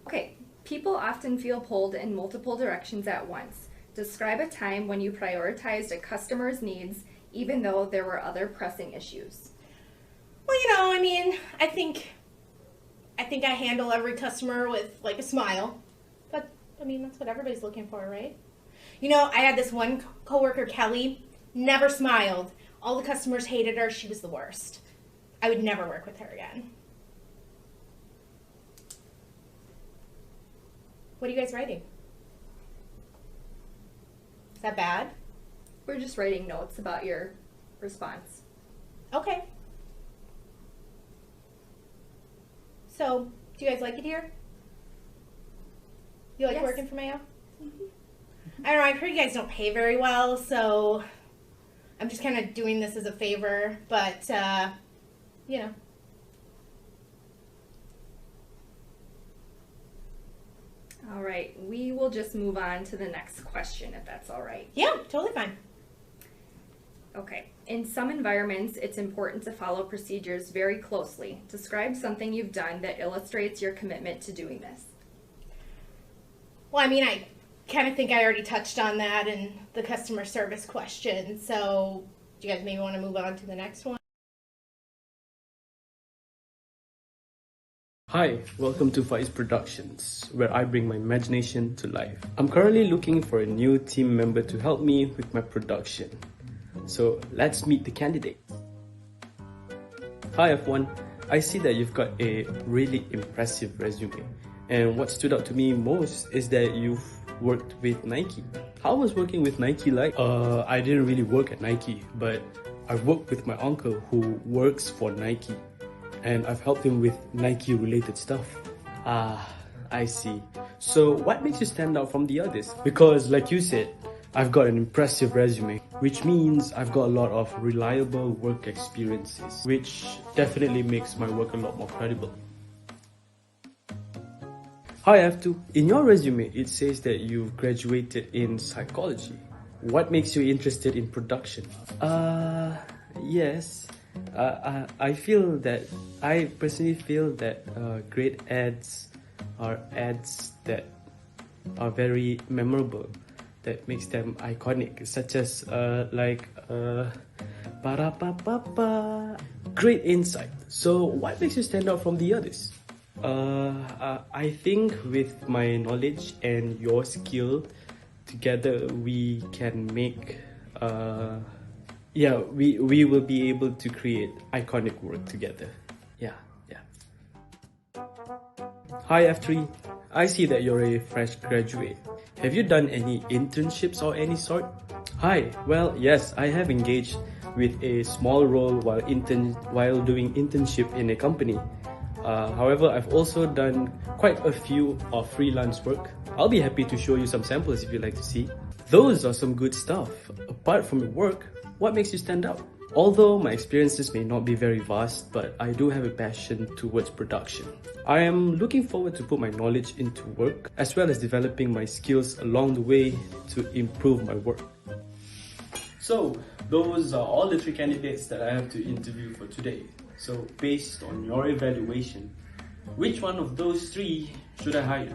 Okay, people often feel pulled in multiple directions at once. Describe a time when you prioritized a customer's needs even though there were other pressing issues. Well, I think I handle every customer with like a smile. But that's what everybody's looking for, right? I had this one coworker, Kelly, never smiled. All the customers hated her. She was the worst. I would never work with her again. What are you guys writing? Is that bad? We're just writing notes about your response. Okay. So, do you guys like it here? You like Yes. working for Mayo? I don't know, I've heard you guys don't pay very well, so I'm just kind of doing this as a favor, but, you know. All right, we will just move on to the next question if that's all right. Yeah, totally fine. Okay, in some environments, it's important to follow procedures very closely. Describe something you've done that illustrates your commitment to doing this. Well, I kind of think I already touched on that in the customer service question, so do you guys maybe want to move on to the next one? Hi, welcome to Faiz Productions, where I bring my imagination to life. I'm currently looking for a new team member to help me with my production. So let's meet the candidate. Hi everyone, I see that you've got a really impressive resume. And what stood out to me most is that you've worked with Nike. How was working with Nike like? I didn't really work at Nike, but I've worked with my uncle who works for Nike. And I've helped him with Nike related stuff. Ah, I see. So what makes you stand out from the others? Because like you said, I've got an impressive resume, which means I've got a lot of reliable work experiences, which definitely makes my work a lot more credible. Hi F2, in your resume it says that you've graduated in psychology. What makes you interested in production? Yes. I personally feel that great ads are ads that are very memorable, that makes them iconic, such as ba-da-ba-ba-ba. Great insight. So what makes you stand out from the others? I think with my knowledge and your skill, together we can make we will be able to create iconic work together. Yeah. Hi F3, I see that you're a fresh graduate. Have you done any internships or any sort? Hi, well yes, I have engaged with a small role while doing internship in a company. However, I've also done quite a few of freelance work. I'll be happy to show you some samples if you'd like to see. Those are some good stuff. Apart from your work, what makes you stand out? Although my experiences may not be very vast, but I do have a passion towards production. I am looking forward to put my knowledge into work, as well as developing my skills along the way to improve my work. So, those are all the 3 candidates that I have to interview for today. So, based on your evaluation, which one of those 3 should I hire?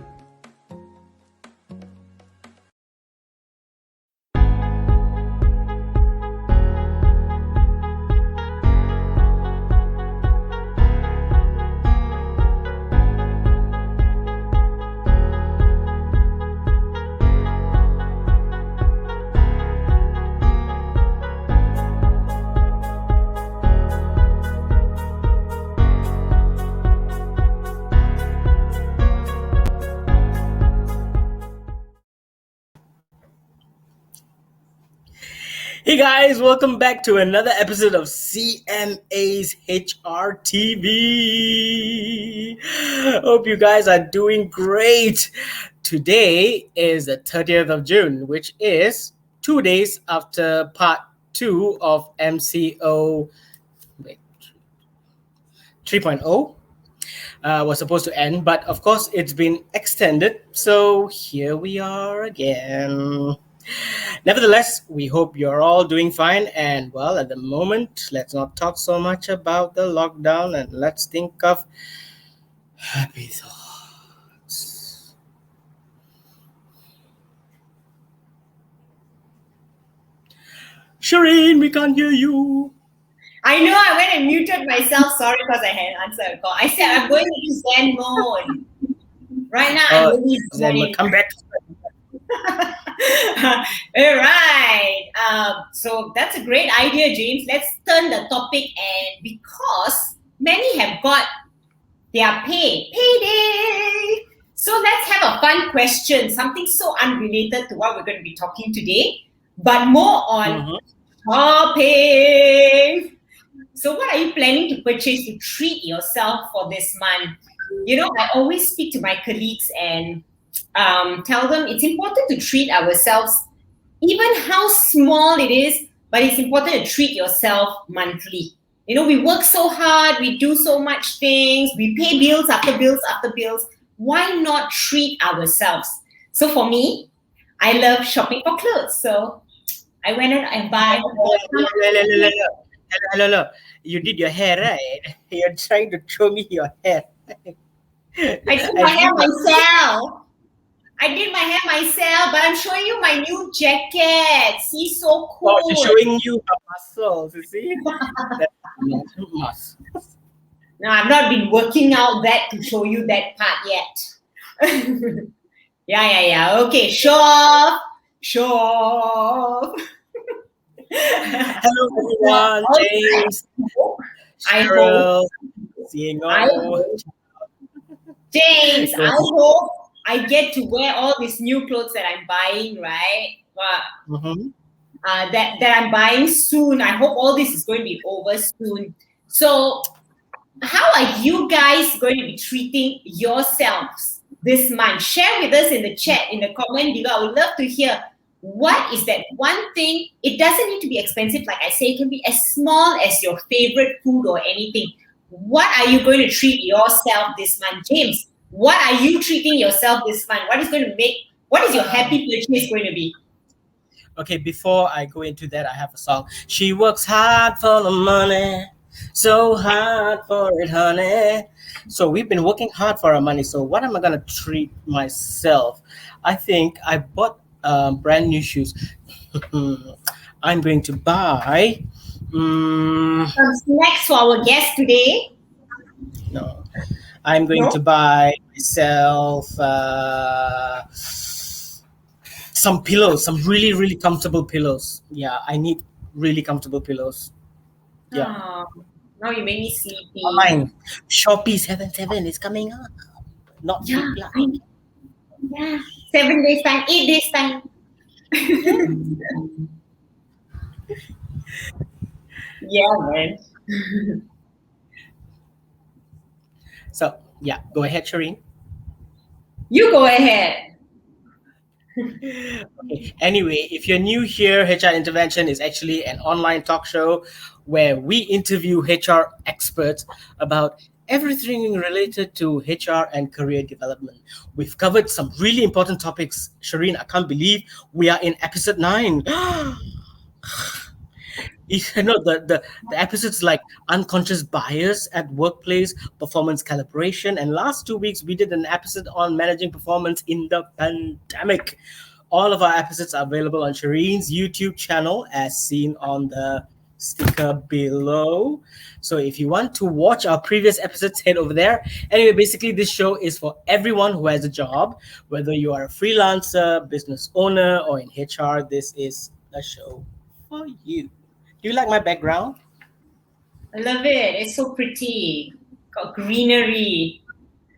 Hey guys, welcome back to another episode of CMA's HRTV. Hope you guys are doing great. Today is the 30th of June, which is 2 days after part 2 of MCO 3.0 was supposed to end, but of course it's been extended. So here we are again. Nevertheless, we hope you're all doing fine, and well, at the moment, let's not talk so much about the lockdown and let's think of happy thoughts. Shireen, we can't hear you. I know I went and muted myself. Sorry, because I had answered a call. I said I'm going into Zen mode. Right now, I'm really Zen mode. Zen. Come back. All right. So that's a great idea, James. Let's turn the topic, and because many have got their payday. So let's have a fun question, something so unrelated to what we're going to be talking today, but more on shopping. So what are you planning to purchase to treat yourself for this month? You know, I always speak to my colleagues and tell them it's important to treat ourselves, even how small it is, but it's important to treat yourself monthly. You know, we work so hard, we do so much things, we pay bills after bills after bills. Why not treat ourselves? So for me, I love shopping for clothes. So I went out and buy. Hello. You did your hair, right? You're trying to show me your hair. I did my hair myself. But I'm showing you my new jacket. See, so cool. Oh, she's showing you her muscles, you see? Muscles. No, I've not been working out that to show you that part yet. Yeah. Okay, show off. Hello, everyone. James. I Cheryl. James, I hope I get to wear all these new clothes that I'm buying, right? That I'm buying soon. I hope all this is going to be over soon. So, how are you guys going to be treating yourselves this month? Share with us in the chat, in the comment below. I would love to hear what is that one thing. It doesn't need to be expensive. Like I say, it can be as small as your favorite food or anything. What are you going to treat yourself this month? James, what are you treating yourself this month? What is your happy purchase going to be? Okay, before I go into that, I have a song. She works hard for the money, so hard for it, honey. So we've been working hard for our money. So what am I going to treat myself? I think I bought brand new shoes. I'm going to buy some snacks for our guest today. No, I'm going to buy myself some pillows, some really, really comfortable pillows. Yeah, I need really comfortable pillows. Yeah. Oh, now you made me sleepy. Online. Shopee 7 is coming up. Not Yeah. cheap. Yeah. 7 days time, 8 days time. Yeah, man. So, yeah, go ahead, Shireen. You go ahead. Okay. Anyway, if you're new here, HR Intervention is actually an online talk show where we interview HR experts about everything related to HR and career development. We've covered some really important topics. Shireen, I can't believe we are in episode 9. You know, the episodes like unconscious bias at workplace, performance calibration, and last 2 weeks we did an episode on managing performance in the pandemic. All of our episodes are available on Shireen's YouTube channel as seen on the sticker below. So if you want to watch our previous episodes, head over there. Anyway, basically this show is for everyone who has a job, whether you are a freelancer, business owner, or in HR. This is a show for you. Do you like my background? I love it. It's so pretty. Got greenery.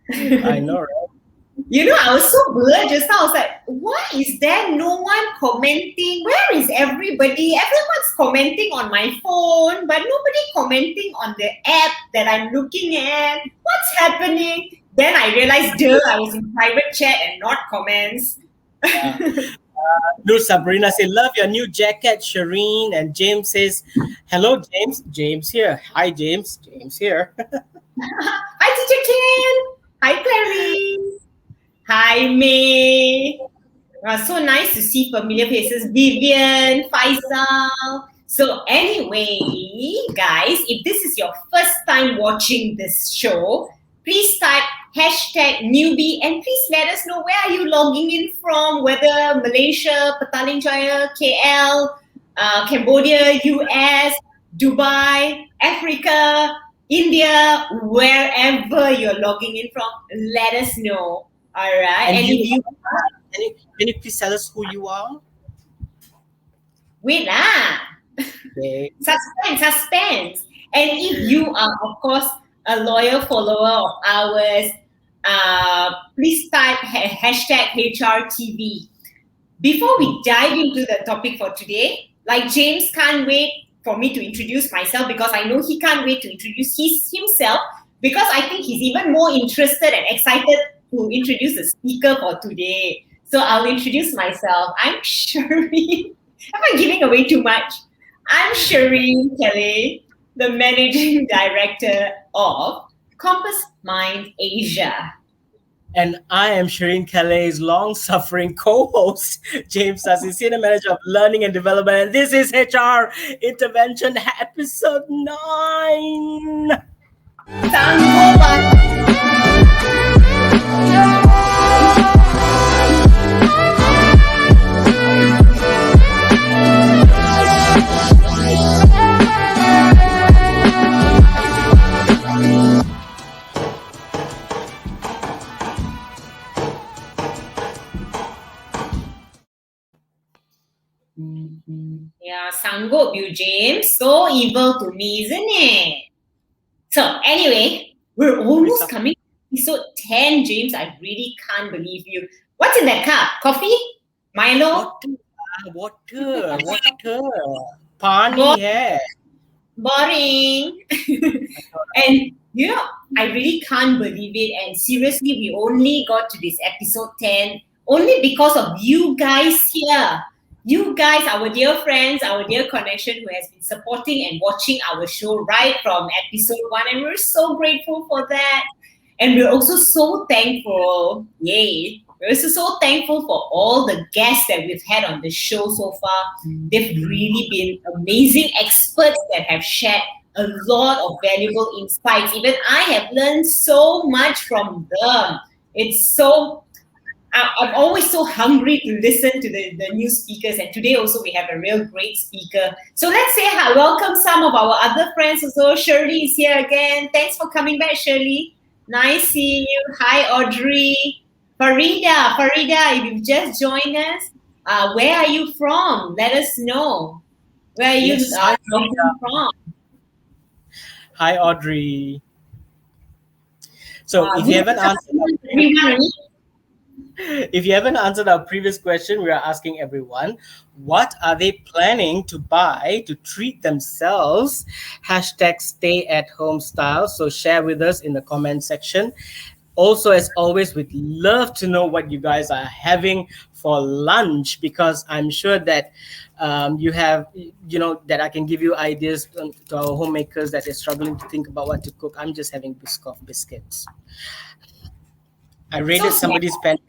I know, right? You know, I was so blurred just now. I was like, why is there no one commenting? Where is everybody? Everyone's commenting on my phone, but nobody commenting on the app that I'm looking at. What's happening? Then I realized, I was in private chat and not comments. Sabrina says, love your new jacket, Shireen. And James says, hello, James. James here. Hi, James. James here. Hi, Teacher Ken. Hi, Clarice. Hi, May. So nice to see familiar faces. Vivian, Faisal. So anyway, guys, if this is your first time watching this show, please type #newbie and please let us know where are you logging in from, whether Malaysia, Petaling Jaya, KL, Cambodia, US, Dubai, Africa, India, wherever you're logging in from, let us know. All right. And And you if you can you please tell us who you are? wait lah, Okay. suspense. And if you are, of course, a loyal follower of ours, please type hashtag HRTV. Before we dive into the topic for today, like James can't wait for me to introduce myself because I know he can't wait to introduce himself because I think he's even more interested and excited to introduce the speaker for today. So I'll introduce myself. I'm Shireen. Am I giving away too much? I'm Shireen Kelly, the Managing Director of Compass Mind Asia. And I am Shireen Calais' long-suffering co-host, James Sassi, Senior Manager of Learning and Development. And this is HR Intervention Episode 9. Yeah, sanggup you, James. So evil to me, isn't it? So anyway, we're almost coming to episode 10, James. I really can't believe you. What's in that cup? Coffee? Milo? Water. Pani hai. Boring. And you know, I really can't believe it. And seriously, we only got to this episode 10 only because of you guys here. You guys, our dear friends, our dear connection who has been supporting and watching our show right from episode 1. And we're so grateful for that. And we're also so thankful. Yay. We're also so thankful for all the guests that we've had on the show so far. They've really been amazing experts that have shared a lot of valuable insights. Even I have learned so much from them. It's so, I'm always so hungry to listen to the new speakers. And today also we have a real great speaker. So let's say hi, welcome some of our other friends also. Shirley is here again. Thanks for coming back, Shirley. Nice seeing you. Hi, Audrey. Farida, if you've just joined us, where are you from? Let us know. Where are you from? Hi, Audrey. So if you haven't answered our previous question, we are asking everyone, what are they planning to buy to treat themselves? Hashtag stay at home style. So share with us in the comment section. Also, as always, we'd love to know what you guys are having for lunch, because I'm sure that you have, that I can give you ideas to our homemakers that are struggling to think about what to cook. I'm just having Biscoff biscuits. I raided somebody's pantry.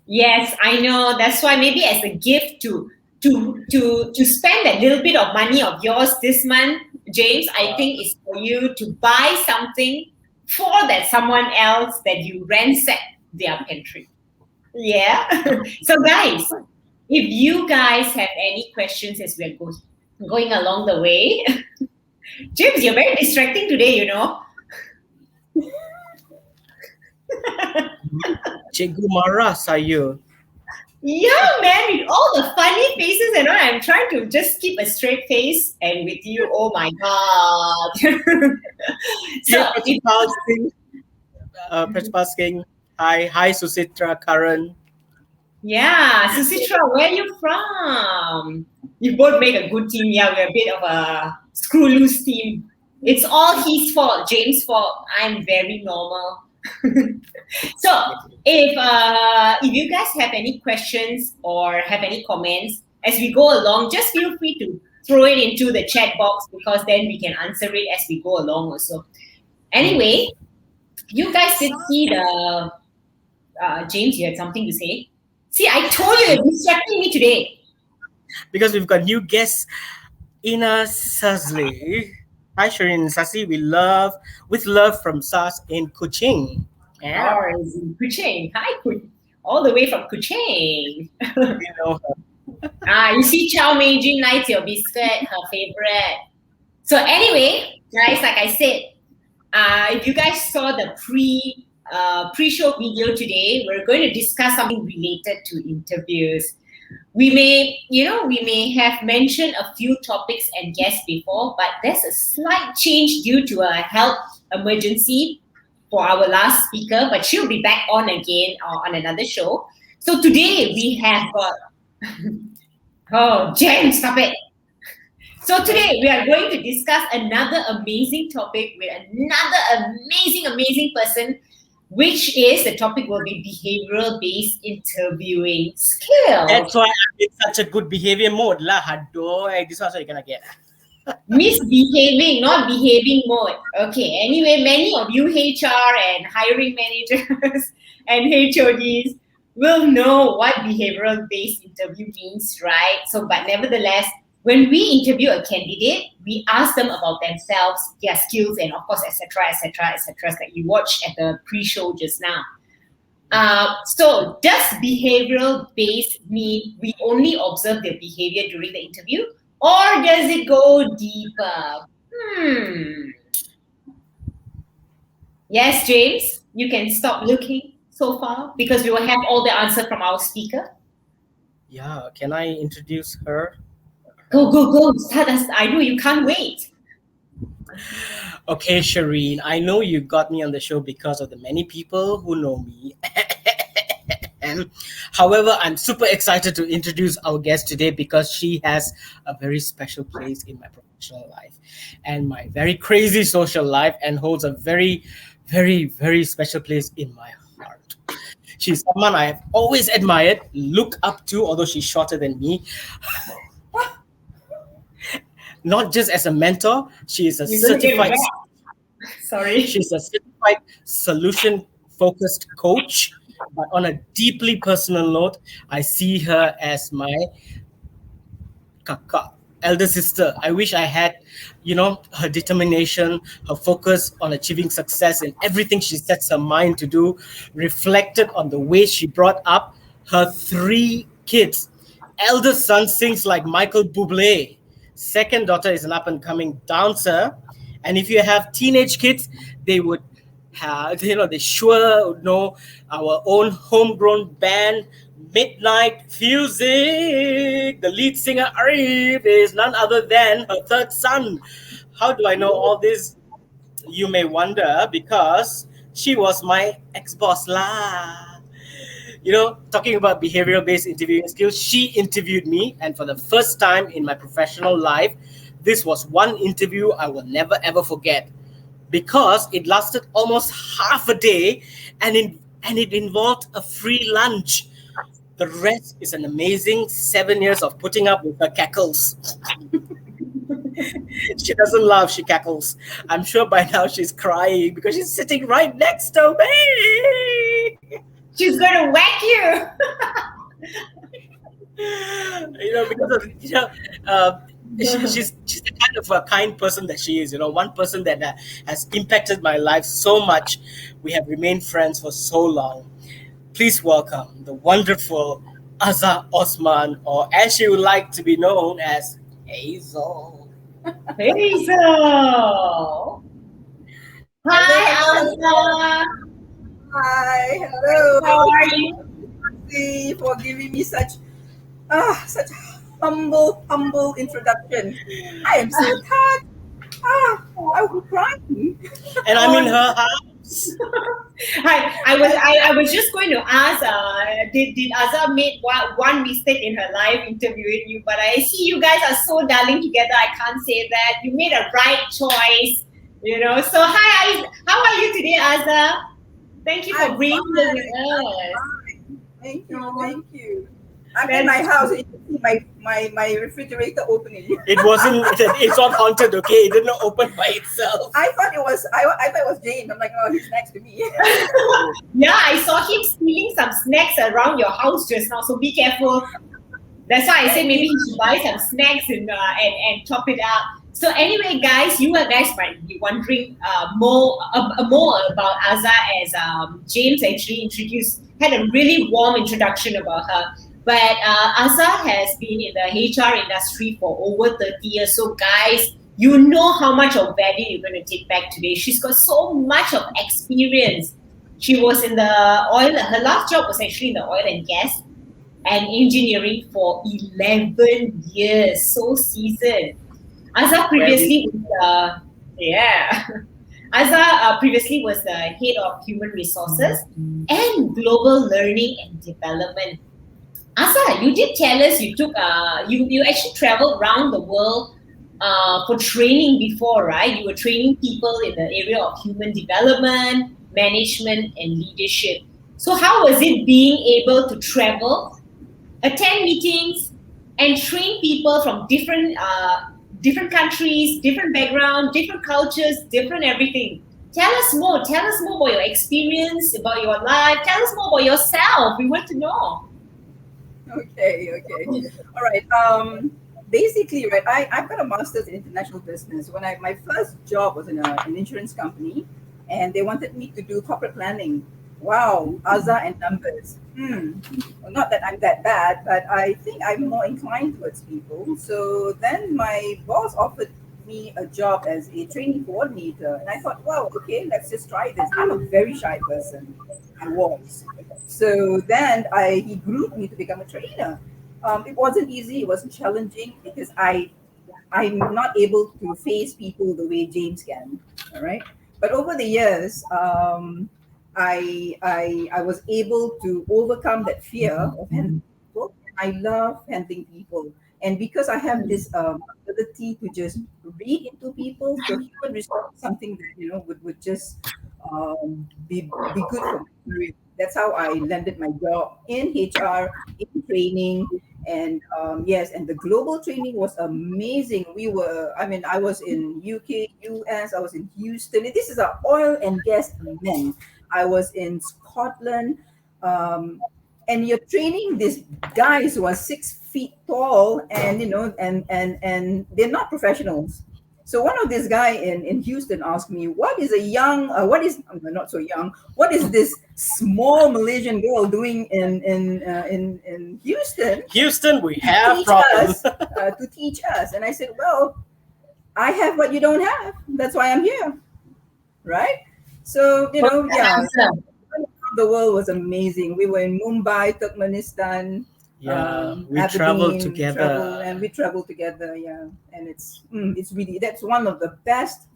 Yes, I know. That's why maybe as a gift to spend a little bit of money of yours this month, James, I think it's for you to buy something for that someone else that you ransack their pantry. Yeah. So guys, if you guys have any questions as we're going along the way, James, you're very distracting today, you know. Cikgu marah saya. Yeah, man, with all the funny faces and all, I'm trying to just keep a straight face, and with you, oh my god. So, Principal Singh. Hi, Susitra, Karan. Yeah, Susitra, where are you from? You both make a good team. Yeah, we're a bit of a screw loose team. It's all his fault, James' fault. I'm very normal. So if you guys have any questions or have any comments as we go along, just feel free to throw it into the chat box, because then we can answer it as we go along also. Anyway, you guys did see the James, you had something to say? See, I told you, you're distracting me today. Because we've got new guests, Ina Sazli. Hi, Shireen Sasi. With love from Sas in Kuching. Yeah. Oh, Kuching. Hi, all the way from Kuching. You know her. You see Chow Mei likes your biscuit, her favorite. So anyway, guys, like I said, if you guys saw the pre-show video today, we're going to discuss something related to interviews. We may have mentioned a few topics and guests before, but there's a slight change due to a health emergency for our last speaker, but she'll be back on again on another show. So today we have got oh, Jen, stop it. So today we are going to discuss another amazing topic with another amazing person, which is the topic will be behavioral-based interviewing skills. That's why I'm in such a good behavior mode lah. Hadoy, this is what you're gonna get. Misbehaving, not behaving mode. Okay, anyway, many of you HR and hiring managers and HODs will know what behavioral-based interview means, right? So, but nevertheless, when we interview a candidate, we ask them about themselves, their skills, and of course, etc., that you watched at the pre-show just now. So does behavioral-based mean we only observe their behavior during the interview, or does it go deeper? Yes, James, you can stop looking so far because we will have all the answer from our speaker. Yeah, can I introduce her? Go. Start us. I know you can't wait. Okay, Shireen, I know you got me on the show because of the many people who know me. However, I'm super excited to introduce our guest today because she has a very special place in my professional life and my very crazy social life, and holds a very, very, very special place in my heart. She's someone I have always admired, looked up to, although she's shorter than me. Not just as a mentor, she is a certified. Sorry. She's a certified solution-focused coach. But on a deeply personal note, I see her as my kaka, elder sister. I wish I had, her determination, her focus on achieving success in everything she sets her mind to do, reflected on the way she brought up her 3 kids. Eldest son sings like Michael Bublé. Second daughter is an up-and-coming dancer. And if you have teenage kids, they would have, they sure would know our own homegrown band, Midnight Music. The lead singer, Arif, is none other than her 3rd son. How do I know all this? You may wonder, because she was my ex-boss lah. Talking about behavioral-based interviewing skills, she interviewed me, and for the first time in my professional life, this was one interview I will never ever forget, because it lasted almost half a day, and it involved a free lunch. The rest is an amazing 7 years of putting up with her cackles. She doesn't laugh, she cackles. I'm sure by now she's crying because she's sitting right next to me. She's going to whack you. She's the kind of a kind person that she is. One person that has impacted my life so much. We have remained friends for so long. Please welcome the wonderful Azza Osman, or as she would like to be known as Hazel. Hazel. Hi, Azza. Hi, hello. How are you? Thank you for giving me such humble introduction. I am so touched. I will be crying. And I'm in her house. Hi, I was just going to ask, did Azza make one mistake in her life interviewing you? But I see you guys are so darling together. I can't say that. You made a right choice, So hi, how are you today, Azza? Thank you for bringing this with us. Thank you. I'm in my house. You can see my refrigerator opening. It's not haunted, okay? It didn't open by itself. I thought it was James. I'm like, oh, he's next to me. Yeah, I saw him stealing some snacks around your house just now, so be careful. That's why I said maybe he should buy some snacks and top it up. So anyway, guys, you guys might be wondering more about Azza, as James actually had a really warm introduction about her. But Azhar has been in the HR industry for over 30 years. So guys, you know how much of value you're going to take back today. She's got so much of experience. She was in the oil, her last job was actually in the oil and gas and engineering for 11 years. So seasoned. Azhar previously was Azhar previously was the head of human resources and global learning and development. Azhar, you did tell us you took you actually traveled around the world for training before, right? You were training people in the area of human development, management, and leadership. So how was it being able to travel, attend meetings, and train people from different countries, different background, different cultures, different everything? Tell us more. Tell us more about your experience, about your life. Tell us more about yourself. We want to know. Okay. All right. Basically, right, I've got a master's in international business. When my first job was in an insurance company, and they wanted me to do corporate planning. Wow, Azhar and numbers. Well, not that I'm that bad, but I think I'm more inclined towards people. So then my boss offered me a job as a training coordinator, and I thought, wow, okay, let's just try this. I'm a very shy person. I was. So then he groomed me to become a trainer. It wasn't easy. It was challenging because I'm not able to face people the way James can. All right. But over the years, I was able to overcome that fear of handling people. I love handling people, and because I have this ability to just read into people, so human resource is something that would just be good for my career. That's how I landed my job in HR, in training, and yes, and the global training was amazing. I was in UK, US, I was in Houston. This is an oil and gas men. I was in Scotland, and you're training these guys who are 6 feet tall, and and they're not professionals. So one of this guy in Houston asked me, "What is not so young? What is this small Malaysian girl doing in Houston? Houston, we have problems. To teach us." And I said, "Well, I have what you don't have. That's why I'm here, right?" So the world was amazing. We were in Mumbai, Turkmenistan. We Aberdeen, traveled together. we traveled together. Yeah, and it's really, that's one of the best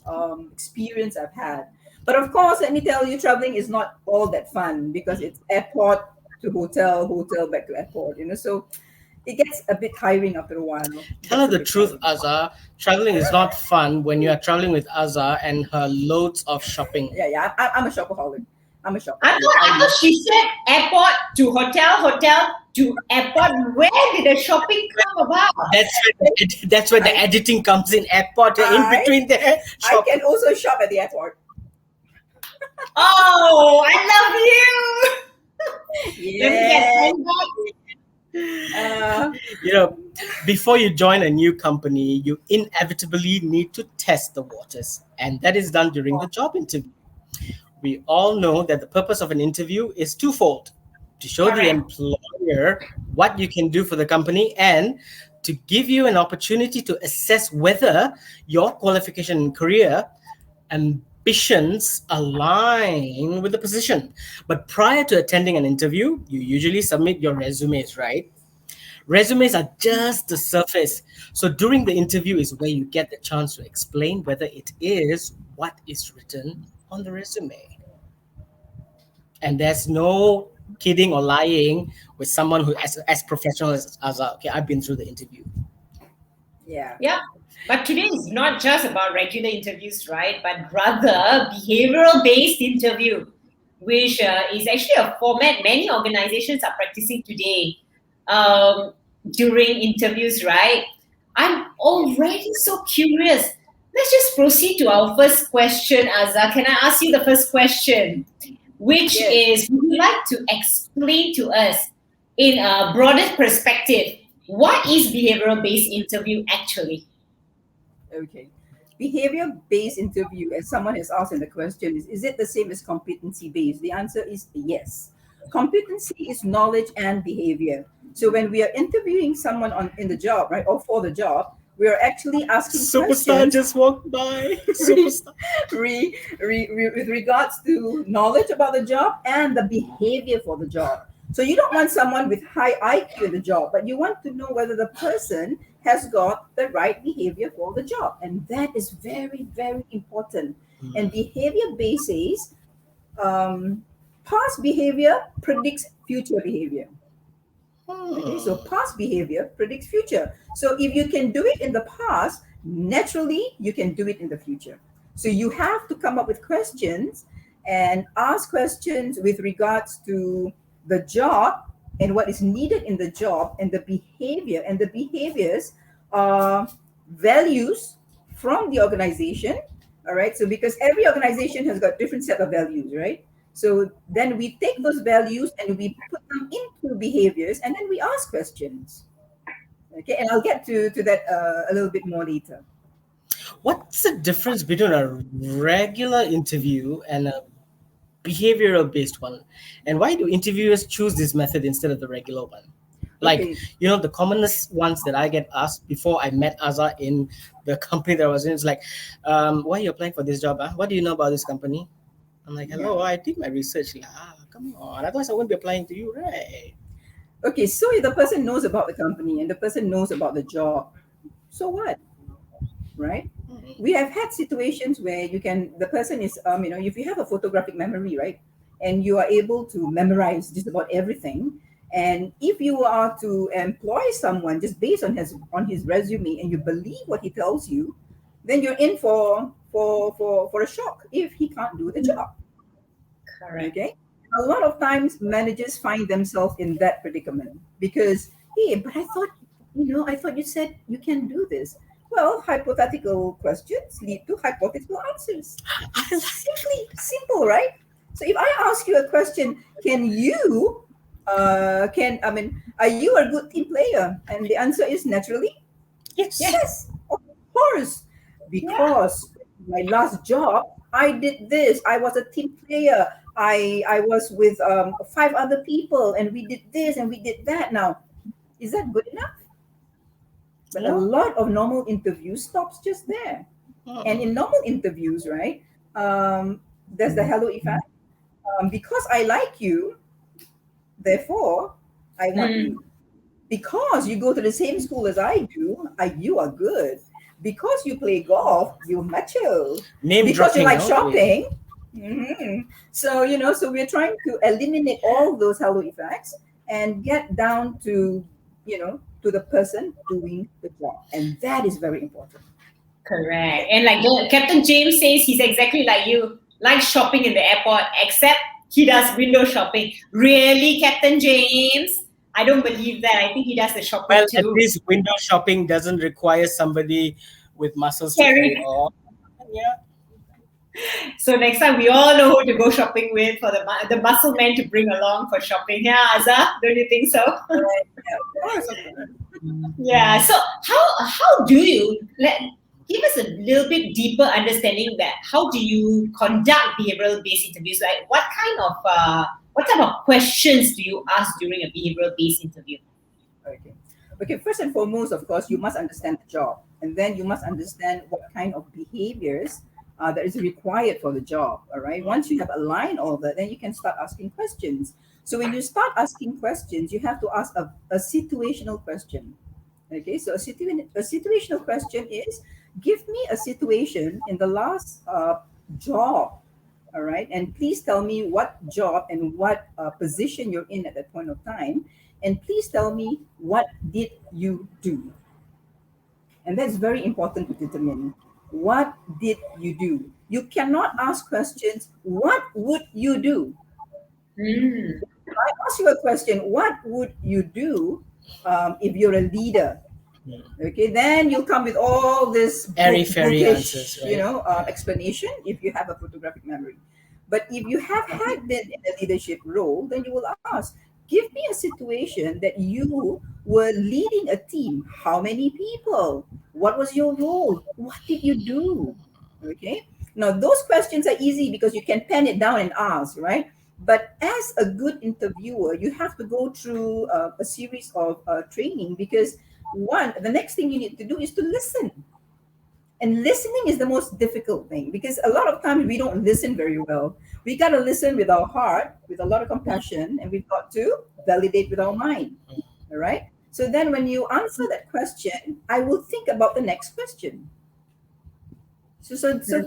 experience I've had. But of course, let me tell you, traveling is not all that fun because it's airport to hotel, hotel back to airport. So it gets a bit tiring after a while. Tell her the truth, Azhar. Traveling is not fun when you are traveling with Azhar and her loads of shopping. Yeah. I'm a shopaholic. I'm a shopaholic. I thought she said airport to hotel, hotel to airport. Where did the shopping come about? That's where the editing comes in. Airport, in between there. I can also shop at the airport. Oh, I love you. Yeah. Before you join a new company, you inevitably need to test the waters, and that is done during the job interview. We all know that the purpose of an interview is twofold: to show the employer what you can do for the company and to give you an opportunity to assess whether your qualification and career ambitions align with the position. But prior to attending an interview, you usually submit your resumes, right? Resumes are just the surface. So during the interview is where you get the chance to explain whether it is what is written on the resume. And there's no kidding or lying with someone who as professional as Azhar. Okay, I've been through the interview. Yeah. But today is not just about regular interviews, right? But rather behavioral-based interview, which is actually a format many organizations are practicing today during interviews, right? I'm already so curious. Let's just proceed to our first question, Azhar. Can I ask you the first question? Which is, would you like to explain to us in a broader perspective, what is behavioral-based interview actually? Okay. Behavior-based interview, as someone has asked in the question, is it the same as competency-based? The answer is yes. Competency is knowledge and behavior. So when we are interviewing someone in the job, right, or for the job, we are actually asking Superstar questions just walked by. Superstar. with regards to knowledge about the job and the behavior for the job. So you don't want someone with high IQ in the job, but you want to know whether the person has got the right behavior for the job. And that is very, very important. And behavior basis, past behavior predicts future behavior. Okay, so past behavior predicts future. So if you can do it in the past, naturally you can do it in the future. So you have to come up with questions and ask questions with regards to the job and what is needed in the job and the behavior. And the behaviors are values from the organization. All right. So because every organization has got different set of values, right? So then we take those values and we put them into behaviors, and then we ask questions. Okay, and I'll get to that a little bit more later. What's the difference between a regular interview and a behavioral based one? And why do interviewers choose this method instead of the regular one? Like, Okay. the commonest ones that I get asked before I met Azza in the company that I was in is like, why are you applying for this job? Huh? What do you know about this company? I'm like, hello, I did my research. Like, come on. Otherwise, I wouldn't be applying to you, right? Okay, so if the person knows about the company and the person knows about the job, so what? Right? We have had situations where the person is, if you have a photographic memory, right, and you are able to memorize just about everything, and if you are to employ someone just based on his resume and you believe what he tells you, then you're in for a shock if he can't do the job. Correct. Okay. A lot of times managers find themselves in that predicament because, hey, but I thought you said you can do this. Well, hypothetical questions lead to hypothetical answers. Simple, right? So if I ask you a question, are you a good team player? And the answer is naturally yes, of course. Because my last job, I did this. I was a team player. I was with 5 other people, and we did this and we did that. Now, is that good enough? But a lot of normal interviews stops just there. And in normal interviews, right, there's the hello effect. Because I like you, therefore I want you. Because you go to the same school as I do, you are good. Because you play golf, you're macho. Because you like shopping. So so we're trying to eliminate all those halo effects and get down to to the person doing the job, and that is very important. Correct. And like Captain James says, he's exactly like you, like shopping in the airport, except he does window shopping. Really, Captain James? I don't believe that. I think he does the shopping Well, too. at least window shopping doesn't require somebody with muscles to carry on. Yeah. So next time we all know who to go shopping with for the muscle man to bring along for shopping. Yeah, Azza, don't you think so? Yeah. So how do you give us a little bit deeper understanding that how do you conduct behavioral based interviews? Like what type of questions do you ask during a behavioral based interview? Okay. First and foremost, of course, you must understand the job, and then you must understand what kind of behaviors that is required for the job. All right. Once you have aligned all that, then you can start asking questions. So when you start asking questions, you have to ask a situational question. Okay. So a situational question is, give me a situation in the last job. All right. And please tell me what job and what position you're in at that point of time. And please tell me, what did you do? And that's very important to determine. What did you do? You cannot ask questions, what would you do? If I ask you a question, what would you do if you're a leader? Okay, then you'll come with all this airy-fairy answers, right? Explanation if you have a photographic memory. But if you have had been in a leadership role, then you will ask, give me a situation that you were leading a team. How many people? What was your role? What did you do? Okay. Now, those questions are easy because you can pen it down and ask, right? But as a good interviewer, you have to go through a series of training, because the next thing you need to do is to listen. And listening is the most difficult thing, because a lot of times we don't listen very well. We got to listen with our heart, with a lot of compassion, and we've got to validate with our mind. All right. So then when you answer that question, I will think about the next question. So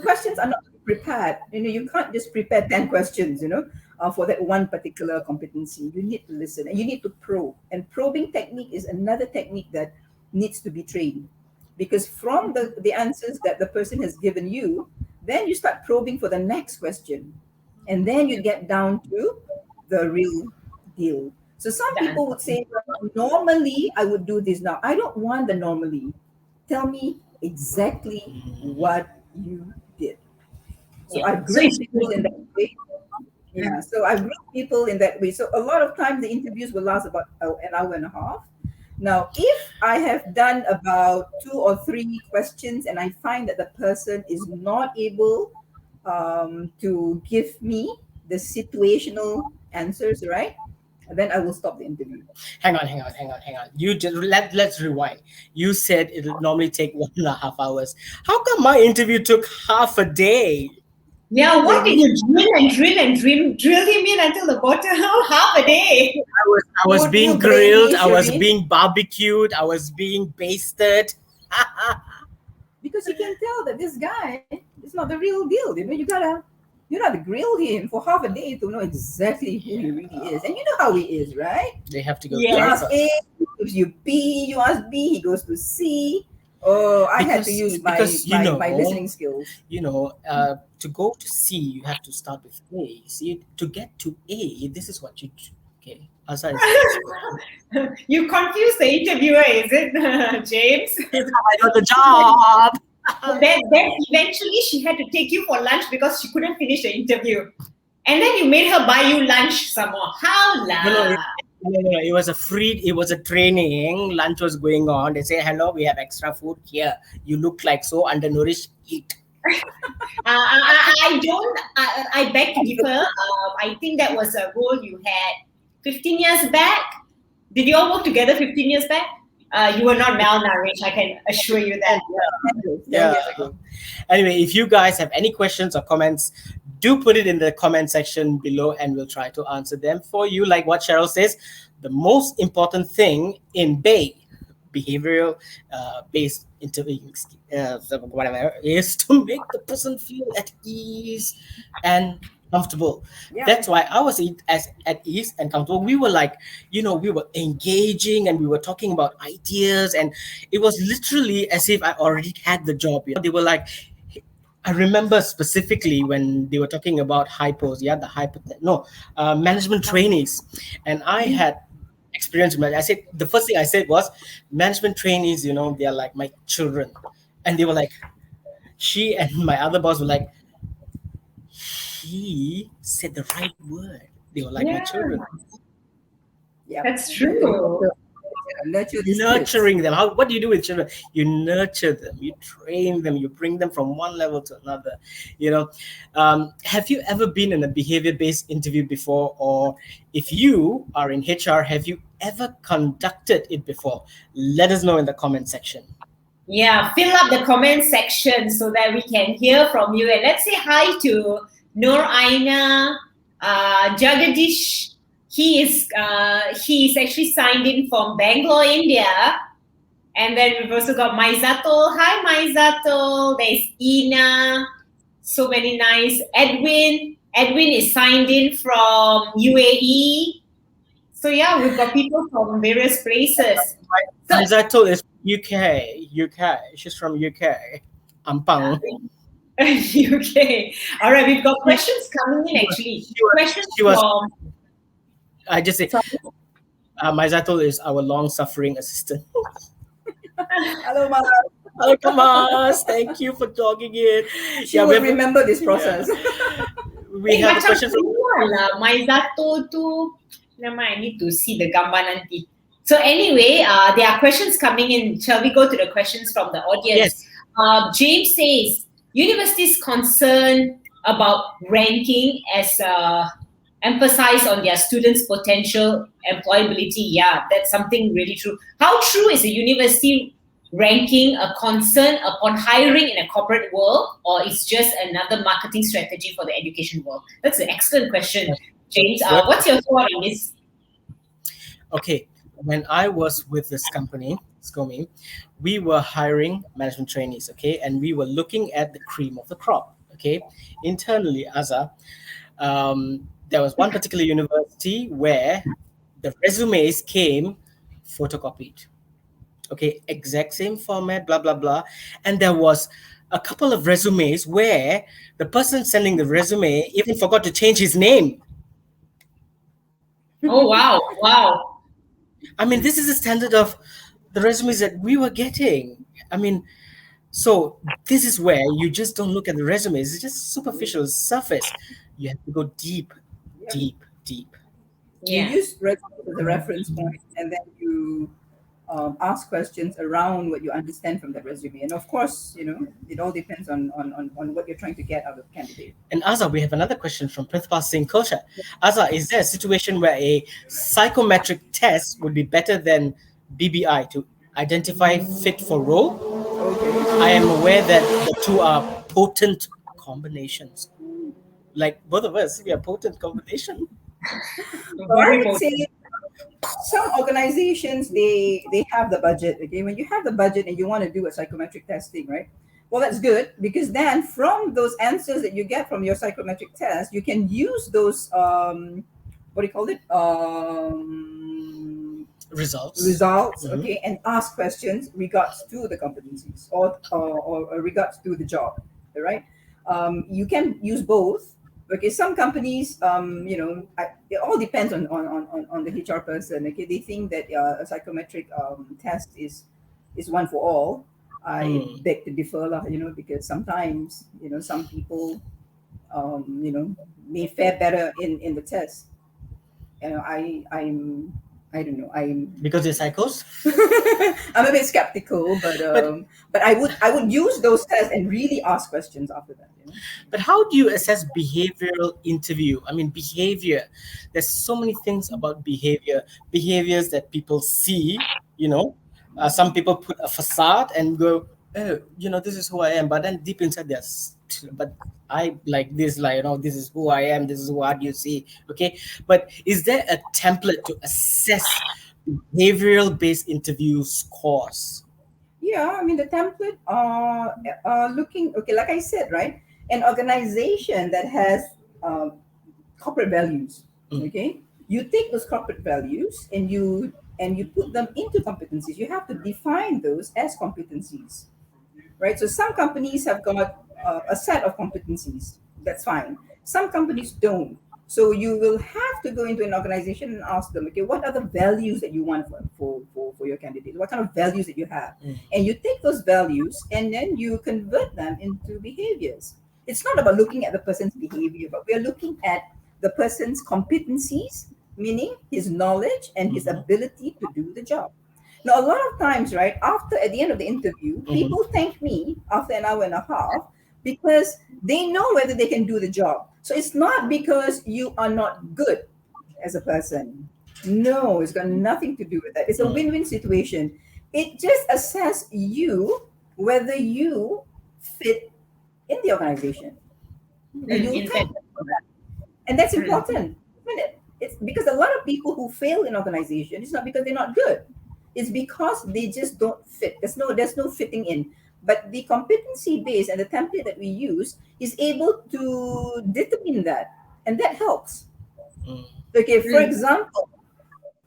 questions are not prepared. You can't just prepare 10 questions, for that one particular competency. You need to listen and you need to probe. And probing technique is another technique that needs to be trained. Because from the answers that the person has given you, then you start probing for the next question. And then you get down to the real deal. So some people would say, well, normally I would do this. Now, I don't want the normally. Tell me exactly what you did. So I've grilled people in that way. Yeah, so I've grilled people in that way. So a lot of times the interviews will last about an hour and a half. Now, if I have done about 2 or 3 questions and I find that the person is not able to give me the situational answers, right? Then I will stop the interview. Hang on. You just let's rewind. You said it'll normally take 1.5 hours. How come my interview took half a day? Yeah, what did you drill him in until the bottom? Half a day. I was being grilled. I was being barbecued. I was being basted. Because you can tell that this guy is not the real deal. You gotta grill him for half a day to know exactly who he really is. And you know how he is, right? They have to go. You ask A, he gives you B. You ask B, he goes to C. Oh, I had to use my listening skills. To go to C, you have to start with A. See, to get to A, this is what you do. Okay. You confuse the interviewer, is it, James? I got the job. Then eventually she had to take you for lunch because she couldn't finish the interview. And then you made her buy you lunch some more. How la? No, it was a training. Lunch was going on. They say, hello, we have extra food here. You look like so undernourished. Eat. I beg to differ. I think that was a role you had 15 years back. Did you all work together 15 years back? You were not malnourished, I can assure you that. Yeah. Anyway, if you guys have any questions or comments, do put it in the comment section below and we'll try to answer them for you. Like what Cheryl says, the most important thing in behavioral based interviewing whatever is to make the person feel at ease and comfortable. Yeah. That's why I was at ease and comfortable. We were like, we were engaging and we were talking about ideas, and it was literally as if I already had the job. They were like, I remember specifically when they were talking about management trainees, and I had experience with it. I said, the first thing I said was, management trainees, they are like my children. And they were like, she and my other boss were like, he said the right word. They were like my children. Yeah, that's true. Nurturing them. What do you do with children? You nurture them, you train them, you bring them from one level to another. Have you ever been in a behavior-based interview before? Or if you are in HR, have you ever conducted it before? Let us know in the comment section. Yeah, fill up the comment section so that we can hear from you. And let's say hi to Noor Aina, Jagadish. He is actually signed in from Bangalore, India. And then we've also got Maizato. Hi, Maizato. There's Ina. So many nice. Edwin is signed in from UAE. So yeah, we've got people from various places. Maizato is UK. She's from UK. Ampang. UK. All right, we've got questions coming in actually. I just say, Maizato is our long-suffering assistant. Hello, Mas. Hello, Mas. Thank you for talking in. She will remember this process. We have a question from Maizato tu. I need to see the gambar nanti. So anyway, there are questions coming in. Shall we go to the questions from the audience? Yes. James says, universities concerned about ranking as emphasize on their students' potential employability. Yeah, that's something really true. How true is a university ranking a concern upon hiring in a corporate world, or it's just another marketing strategy for the education world? That's an excellent question, James. Good. What's your thought on this? Okay, when I was with this company, SCOME, we were hiring management trainees, okay, and we were looking at the cream of the crop, okay. Internally, there was one particular university where the resumes came photocopied, okay, exact same format, blah blah blah, and there was a couple of resumes where the person sending the resume even forgot to change his name. Oh, wow. Wow. I mean, this is the standard of the resumes that we were getting. I mean, so this is where you just don't look at the resumes. It's just superficial, surface. You have to go deep, deep, deep. You Yeah. use resume as a reference point, and then you ask questions around what you understand from that resume. And of course, it all depends on what you're trying to get out of the candidate. And Azza, we have another question from Prithpa Singh Kosha. Azza, is there a situation where a psychometric test would be better than BBI to identify fit for role? Okay. I am aware that the two are potent combinations. Like both of us, we are potent combination. Well, I would say some organizations they have the budget. Okay, when you have the budget and you want to do a psychometric testing, right? Well, that's good, because then from those answers that you get from your psychometric test, you can use those what do you call it, Results. results, okay, and ask questions regards to the competencies or regards to the job, all right? You can use both. Okay, some companies, it all depends on the HR person. Okay, they think that a psychometric test is one for all. I beg to differ, lah, because sometimes, some people, may fare better in the test. I don't know. Because they're psychos? I'm a bit skeptical, but I would use those tests and really ask questions after that. But how do you assess behavioral interview? I mean, behavior. There's so many things about behaviors that people see. Some people put a facade and go, oh, this is who I am. But then deep inside, but I like this, this is who I am. This is what you see. Okay. But is there a template to assess behavioral-based interview scores? Yeah, I mean, the template looking, okay, like I said, right? An organization that has corporate values, okay? You take those corporate values and you put them into competencies. You have to define those as competencies, right? So some companies have got a set of competencies. That's fine. Some companies don't. So you will have to go into an organization and ask them, okay, what are the values that you want for your candidate? What kind of values that you have? And you take those values and then you convert them into behaviors. It's not about looking at the person's behavior, but we are looking at the person's competencies, meaning his knowledge and his ability to do the job. Now, a lot of times, right, at the end of the interview, people thank me after an hour and a half because they know whether they can do the job. So it's not because you are not good as a person. No, it's got nothing to do with that. It's a win-win situation. It just assesses you whether you fit in the organization. And you thank them for that. And that's important, isn't it? It's because a lot of people who fail in organization, it's not because they're not good. It's because they just don't fit. There's no fitting in. But the competency base and the template that we use is able to determine that, and that helps. Okay, for example,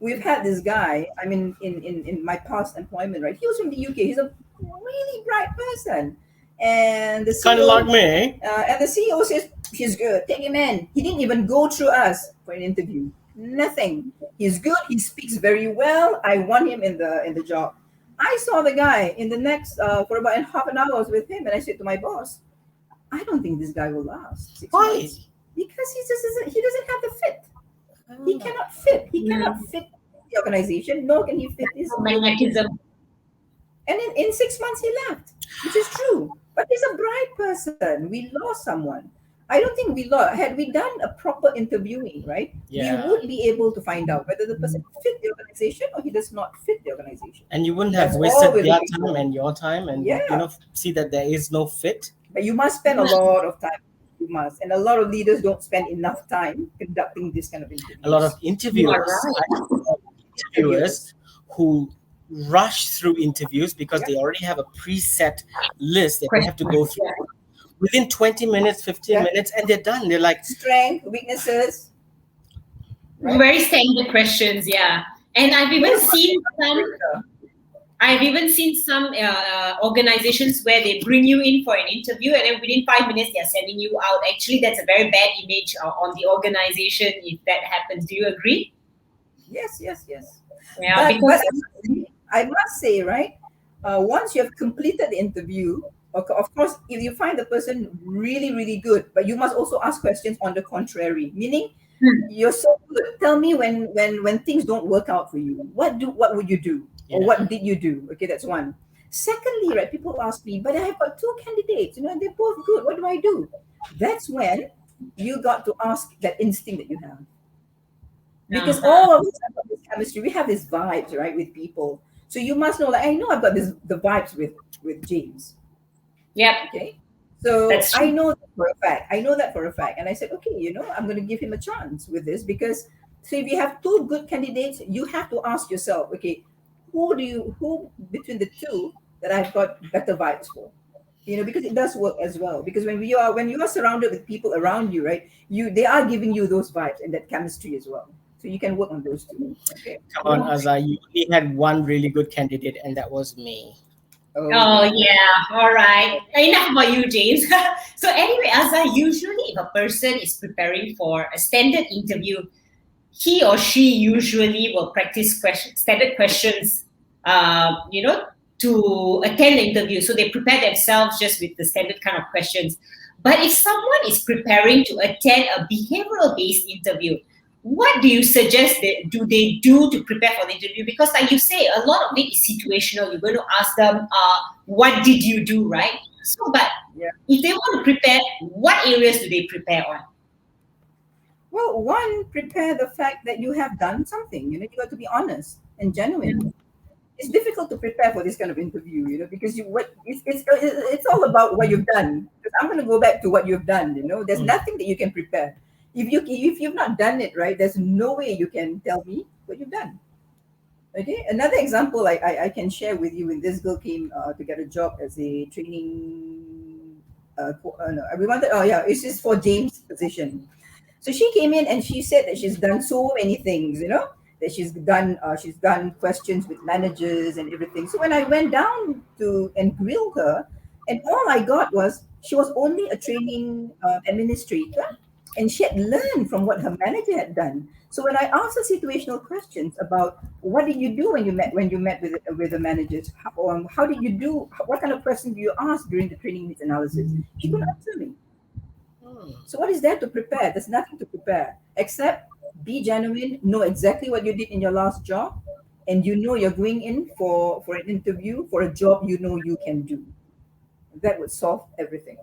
we've had this guy. I mean, in my past employment, right? He was from the UK. He's a really bright person, and the CEO, kind of like me. And the CEO says he's good. Take him in. He didn't even go through us for an interview. Nothing. He's good. He speaks very well. I want him in the job. I saw the guy in the next for about half an hour. I was with him, and I said to my boss, "I don't think this guy will last 6 Why? months because he doesn't have the fit. He cannot fit. He cannot fit the organization, nor can he fit his magnetism." And in 6 months he left, which is true. But he's a bright person. We lost someone. I don't think we lost. Had we done a proper interviewing, right, Yeah. we would be able to find out whether the person fit the organization or he does not fit the organization. And you wouldn't have That's all wasted we're their looking time for. and your time, and Yeah. see that there is no fit. But you must spend a lot of time. You must. And a lot of leaders don't spend enough time conducting this kind of interviews. A lot of You are interviewers, right. interviewers who rush through interviews because Yeah. they already have a preset list that they have to go through Yeah. within 20 minutes, 15 Yeah. minutes, and they're done. They're like, Strength, weaknesses. Right. Very standard questions, yeah. And I've even seen some organizations where they bring you in for an interview, and then within 5 minutes they're sending you out. Actually, that's a very bad image on the organization if that happens. Do you agree? Yes. Yeah, But because I must say, right, once you have completed the interview, of course, if you find the person really, really good, but you must also ask questions on the contrary, meaning you're so good. Tell me when things don't work out for you. What would you do? Or Yeah. what did you do? Okay, that's one. Secondly, right, people ask me, but I have got two candidates, and they're both good. What do I do? That's when you got to ask that instinct that you have. Because all of us have got this chemistry, we have these vibes, right, with people. So you must know, like, I know I've got the vibes with James. yep, Okay. So that's true. I know that for a fact. I know that for a fact. And I said, okay, I'm going to give him a chance with this because so if you have two good candidates, you have to ask yourself, okay, who between the two that I've got better vibes for? Because it does work as well. Because when you are surrounded with people around you, right, they are giving you those vibes and that chemistry as well. So you can work on those two. Okay. Come on, Azza, you only had one really good candidate, and that was me. Oh yeah, all right. Enough about you, James. So anyway, Azza, usually if a person is preparing for a standard interview, he or she usually will practice standard questions, to attend the interview. So they prepare themselves just with the standard kind of questions. But if someone is preparing to attend a behavioral-based interview, what do you suggest they do to prepare for the interview? Because like you say, a lot of it is situational. You're going to ask them, what did you do, right? So, but Yeah. if they want to prepare, what areas do they prepare on? Well, one, prepare the fact that you have done something. You got to be honest and genuine. It's difficult to prepare for this kind of interview, because it's all about what you've done. Because I'm going to go back to what you've done. There's nothing that you can prepare. If you've not done it right, there's no way you can tell me what you've done. Okay. Another example I can share with you when this girl came to get a job as a training. It's just for James' position. So she came in and she said that she's done so many things, that she's done questions with managers and everything. So when I went down to and grill her, and all I got was she was only a training administrator, and she had learned from what her manager had done. So when I asked her situational questions about what did you do when you met with the managers, how did you do, what kind of questions do you ask during the training needs analysis, she couldn't answer me. So what is there to prepare? There's nothing to prepare except be genuine, know exactly what you did in your last job, and you're going in for an interview for a job you can do. That would solve everything.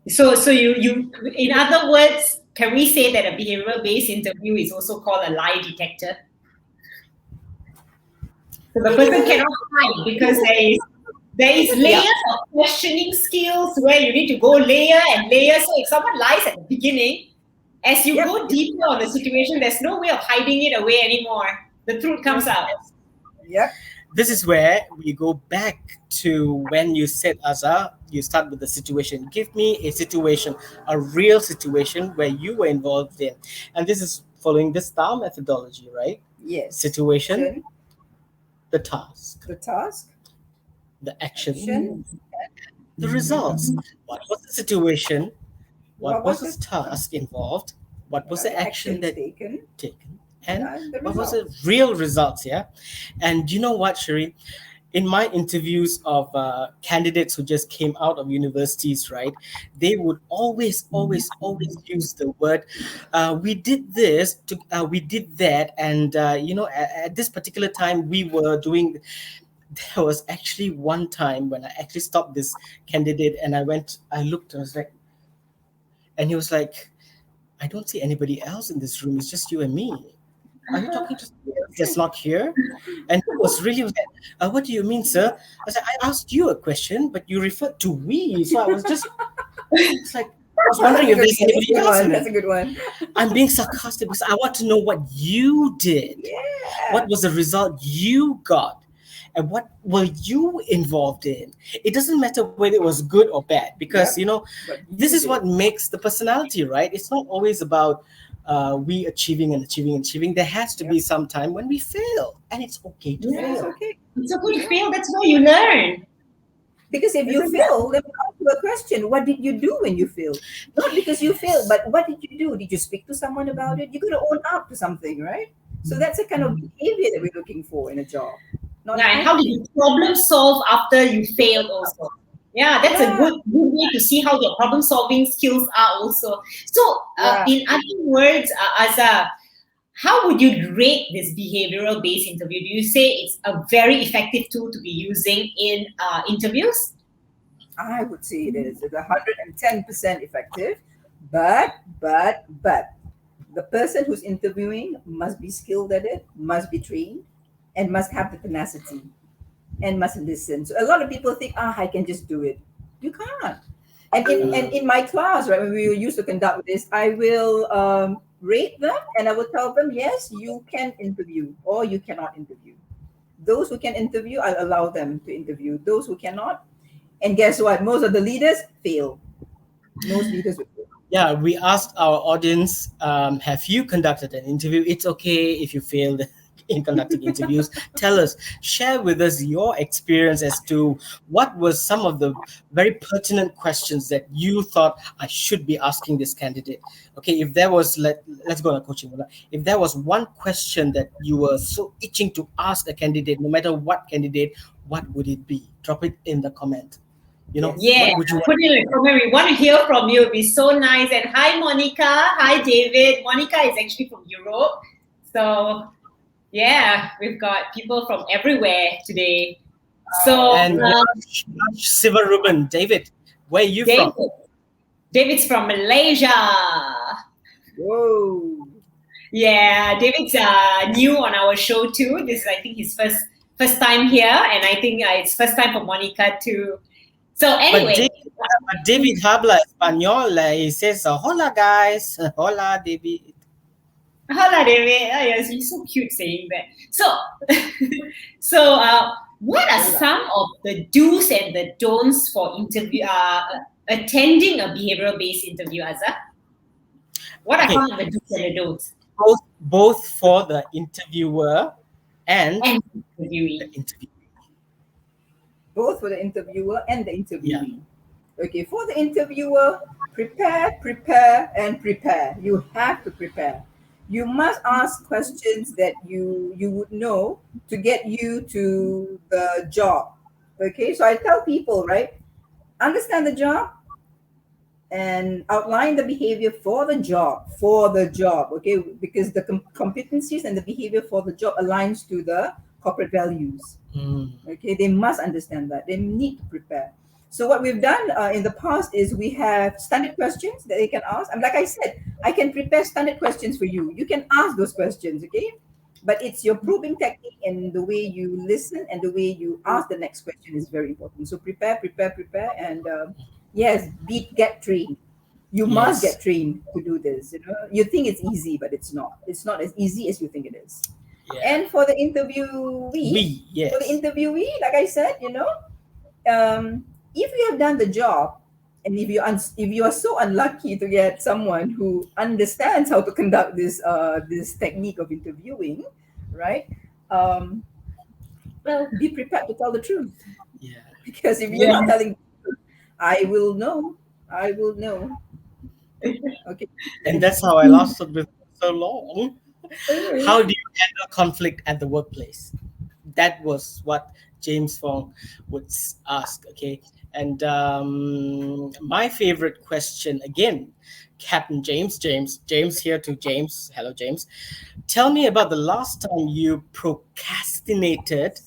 So you in other words, can we say that a behavioral-based interview is also called a lie detector? So the person cannot hide because there is layers of questioning skills where you need to go layer and layer. So if someone lies at the beginning, as you go deeper on the situation, there's no way of hiding it away anymore. The truth comes out. Yep. This is where we go back to when you said, Azza, you start with the situation. Give me a situation, a real situation where you were involved in. And this is following the STAR methodology, right? Yes. Situation, the task, the action, the results. What was the situation? What was the task involved? What was the action that taken? And what was the real results? Yeah. And you know what, Sherry? In my interviews of candidates who just came out of universities, right, they would always use the word, we did this, we did that, and at this particular time we were doing. There was actually one time when I actually stopped this candidate and I looked and I was like, And he was like, I don't see anybody else in this room. It's just you and me. Are you talking to somebody else that's not here? And he was really like, what do you mean, sir? I said, I asked you a question, but you referred to we. So I was just, it's like, I was wondering if there's anybody else in That's it. a good one. I'm being sarcastic because I want to know what you did. Yeah. What was the result you got? And what were you involved in? It doesn't matter whether it was good or bad, because Yep. But this you is did. what makes the personality, right? It's not always about we achieving and achieving and achieving. There has to be some time when we fail, and it's okay to Yeah, it's fail. okay. It's okay to fail. That's why you learn. Because if you fail, then we ask you a question. What did you do when you failed? Not because you failed, but what did you do? Did you speak to someone about it? You got to own up to something, right? So that's the kind of behavior that we're looking for in a job. Not Yeah, and how did you problem solve after you failed also? Yeah, that's a good way to see how your problem solving skills are also. So, in other words, Azza, how would you rate this behavioral based interview? Do you say it's a very effective tool to be using in interviews? I would say it is. It's 110% effective, but the person who's interviewing must be skilled at it, must be trained, and must have the tenacity, and must listen. So a lot of people think, I can just do it. You can't. And in my class, right, when we used to conduct this, I will rate them and I will tell them, yes, you can interview or you cannot interview. Those who can interview, I'll allow them to interview. Those who cannot, and guess what? Most of the leaders fail. Most leaders will fail. Yeah, we asked our audience, have you conducted an interview? It's okay if you failed in conducting interviews. Tell us, share with us your experience as to what was some of the very pertinent questions that you thought I should be asking this candidate. Okay, if there was, let's go on coaching. If there was one question that you were so itching to ask a candidate, no matter what candidate, what would it be? Drop it in the comment. Yeah, what would you put it in the comment. We want to hear from you. It'd be so nice. And hi, Monica. Hi, David. Monica is actually from Europe. So, yeah, we've got people from everywhere today. So, and Siva Ruben, David, where are you David, from? David's from Malaysia. Whoa. Yeah, David's new on our show too. This is, I think, his first time here, and I think it's first time for Monica too. So anyway, but David habla español. He says, "Hola guys, hola David." Hola, David. Oh, yes, he's so cute saying that. So, what are some of the do's and the don'ts for attending a behavioral-based interview, Azza? What are some of the do's and the don'ts? Both for the interviewer and the interviewee. Both for the interviewer and the interviewee. Yeah. Okay, for the interviewer, prepare. You have to prepare. You must ask questions that you would know to get you to the job. Okay, so I tell people, right, understand the job and outline the behavior for the job, okay, because the competencies and the behavior for the job aligns to the corporate values. Okay, they must understand that. They need to prepare. So what we've done in the past is we have standard questions that they can ask. And like I said, I can prepare standard questions for you. You can ask those questions, okay? But it's your probing technique and the way you listen and the way you ask the next question is very important. So prepare, and yes, get trained. You must get trained to do this. You think it's easy, but it's not. It's not as easy as you think it is. Yeah. And for the interviewee, like I said, if you have done the job, and if you are so unlucky to get someone who understands how to conduct this technique of interviewing, right? Well, be prepared to tell the truth. Yeah. Because if you're not telling, I will know. Okay. And that's how I lasted with so long. How do you handle conflict at the workplace? That was what James Fong would ask. Okay. And my favorite question again, Captain James here to James. Hello, James. Tell me about the last time you procrastinated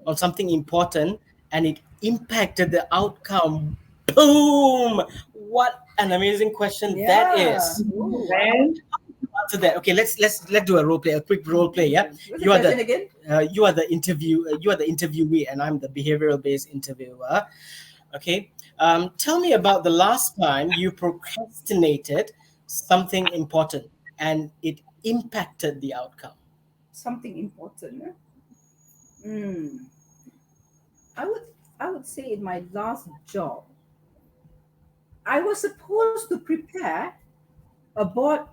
on something important and it impacted the outcome. Boom! What an amazing question that is. Ooh, Well, Answer that. Okay, let's do a role play, a quick role play. Yeah, What's you the are question again? you are the interviewee, and I'm the behavioral based interviewer. Okay, tell me about the last time you procrastinated something important and it impacted the outcome. Something important. Huh? Hmm. I would I would say in my last job, I was supposed to prepare a board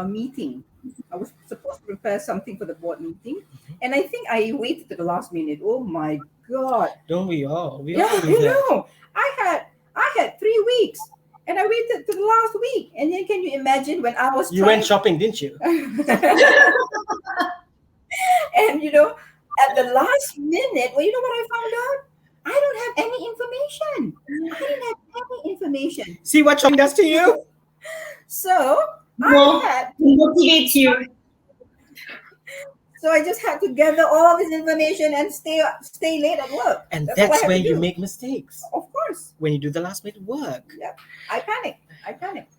meeting. I was supposed to prepare something for the board meeting, and I think I waited to the last minute. Oh my god! Don't we all? We Yeah, all do that. I had 3 weeks, and I waited to the last week. And then can you imagine when I was You trying? went shopping, didn't you? And at the last minute, well, you know what I found out? I don't have any information. I didn't have any information. See what shopping does to you? So no, I had it motivates you. so I just had to gather all this information and stay late at work. And all I that's had where to you do. make mistakes. Of course. When you do the last minute work. Yep. I panicked.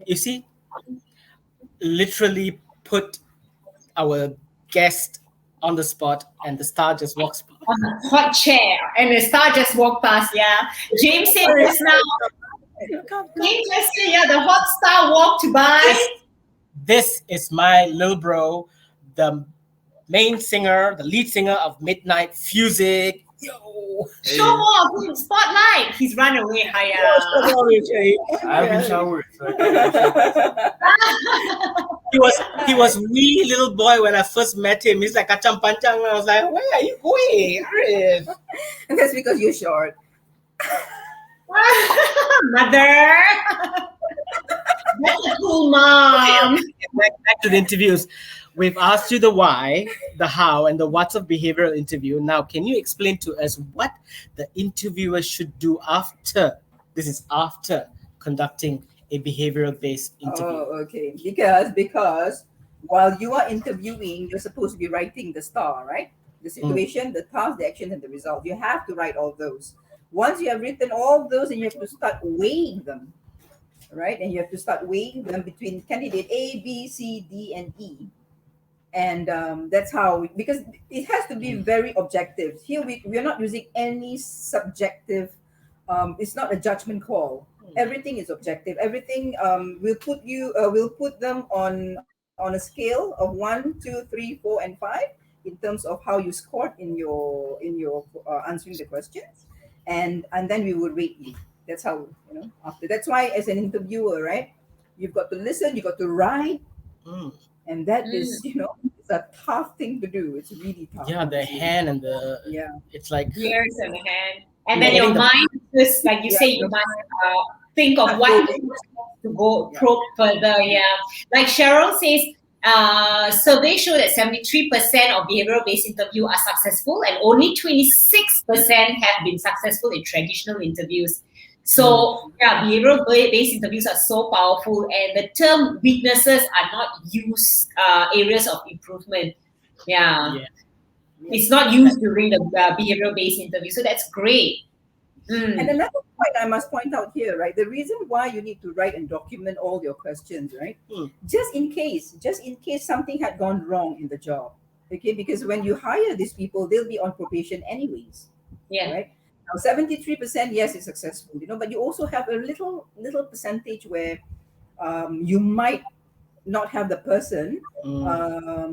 You see, literally put our guest on the spot and the star just walks by. On a hot chair, and the star just walked past. Yeah, James said just now. James just said, yeah, the hot star walked by. This is my little bro, the main singer, the lead singer of Midnight Fusic. Yo. Show off him, spotlight. He's run away, Haya. I haven't showered, so I can't He was wee little boy when I first met him. He's like kacang panjang. I was like, where are you going, Arif? And that's because you're short. Mother. That's a cool mom. Back to the interviews. We've asked you the why, the how, and the what's of behavioral interview. Now, can you explain to us what the interviewer should do after? This is after conducting a behavioral-based interview. Oh, okay. Because while you are interviewing, you're supposed to be writing the star, right? The situation, the task, the action, and the result. You have to write all those. Once you have written all those, and you have to start weighing them, right? And you have to start weighing them between candidate A, B, C, D, and E. And that's how, because it has to be very objective. Here we are not using any subjective. It's not a judgment call. Everything is objective. Everything we'll put them on a scale of 1, 2, 3, 4, and 5 in terms of how you scored in your answering the questions, and then we will rate you. That's how after. That's why as an interviewer, right, you've got to listen, you got to write. And that is, it's a tough thing to do. It's really tough. Yeah, the hand and the it's like Ears and hand, and then your mind just like you say, you must think of what to go probe further. Yeah, like Cheryl says, surveys show that 73% of behavioral-based interviews are successful, and only 26% have been successful in traditional interviews. So behavioral-based interviews are so powerful, and the term weaknesses are not used areas of improvement. It's not used during the behavioral-based interview, so that's great. And another point I must point out here, right? The reason why you need to write and document all your questions, right? Just in case something had gone wrong in the job, okay? Because when you hire these people, they'll be on probation anyways, right? Now, 73%, yes, is successful, but you also have a little percentage where you might not have the person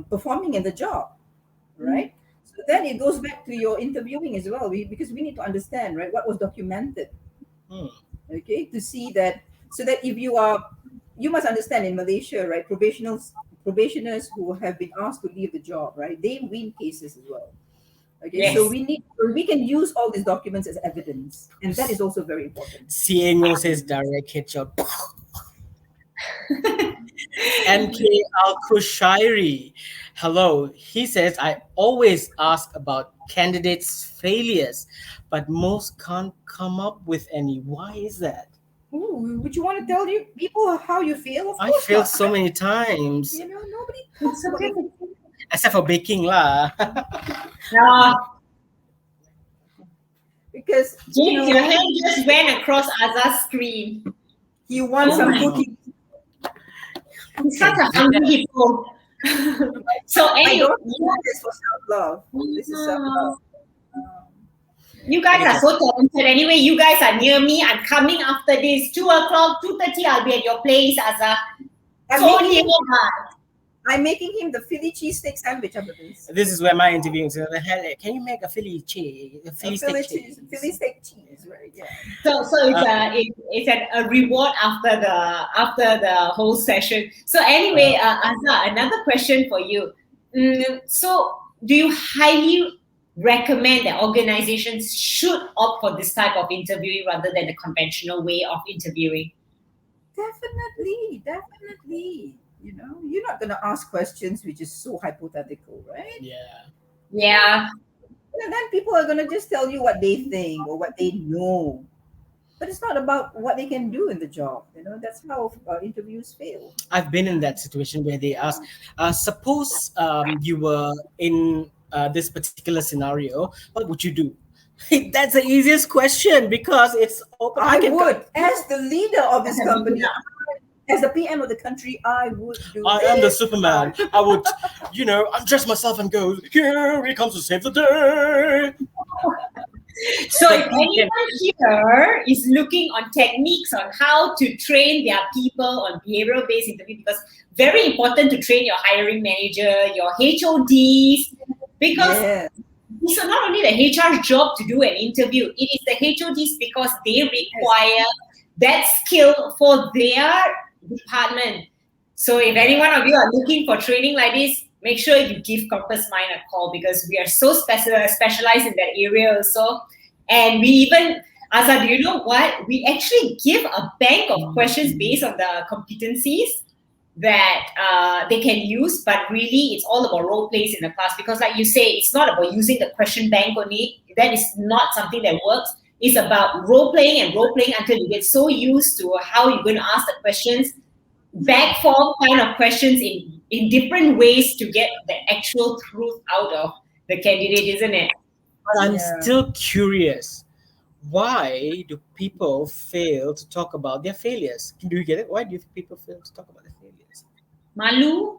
performing in the job, right? So then it goes back to your interviewing as well, because we need to understand, right, what was documented, okay, to see that, so that if you must understand in Malaysia, right, probationers who have been asked to leave the job, right, they win cases as well. Okay, so we can use all these documents as evidence, and that is also very important. Seeing says direct headshot. NK Al-Kushairi. Hello. He says, I always ask about candidates' failures, but most can't come up with any. Why is that? Ooh, would you want to tell people how you feel? I failed so many times. Nobody talks about it. Except for baking lah. because James, your hand just went across Azaz's screen. he wants Oh some my. cooking. He's such a hungry hippo. So I anyway, don't do this for self-love. This is self-love. you guys are so talented. Anyway, you guys are near me. I'm coming after this. 2:00, 2:30, I'll be at your place, Azza. So near. I'm making him the Philly cheesesteak sandwich after this. This is where my interviewing. So the hell, can you make a Philly cheese? Philly steak cheese, right? Yeah. So it's a reward after the whole session. So anyway, Azza, another question for you. So do you highly recommend that organizations should opt for this type of interviewing rather than the conventional way of interviewing? Definitely. You know, you're not going to ask questions which is so hypothetical, right? Yeah. And then people are going to just tell you what they think or what they know. But it's not about what they can do in the job. You know, that's how interviews fail. I've been in that situation where they ask, suppose you were in this particular scenario, what would you do? That's the easiest question because it's open. I would, as the leader of this company, as the PM of the country, I would do I am the Superman. I would, undress myself and go, here he comes to save the day. So if anyone here is looking on techniques on how to train their people on behavioral-based interview, because very important to train your hiring manager, your HODs, because it's not only the HR's job to do an interview, it is the HODs because they require that skill for their department. So if any one of you are looking for training like this, make sure you give Compass Mind a call because we are so specialized in that area also. And we even, Azza, do you know what? We actually give a bank of questions based on the competencies that they can use, but really it's all about role plays in the class because like you say, it's not about using the question bank only. That is not something that works. It's about role playing until you get so used to how you're going to ask the questions, back form kind of questions in different ways to get the actual truth out of the candidate, isn't it? But I'm still curious. Why do people fail to talk about their failures? Do you get it? Why do people fail to talk about their failures? Malu?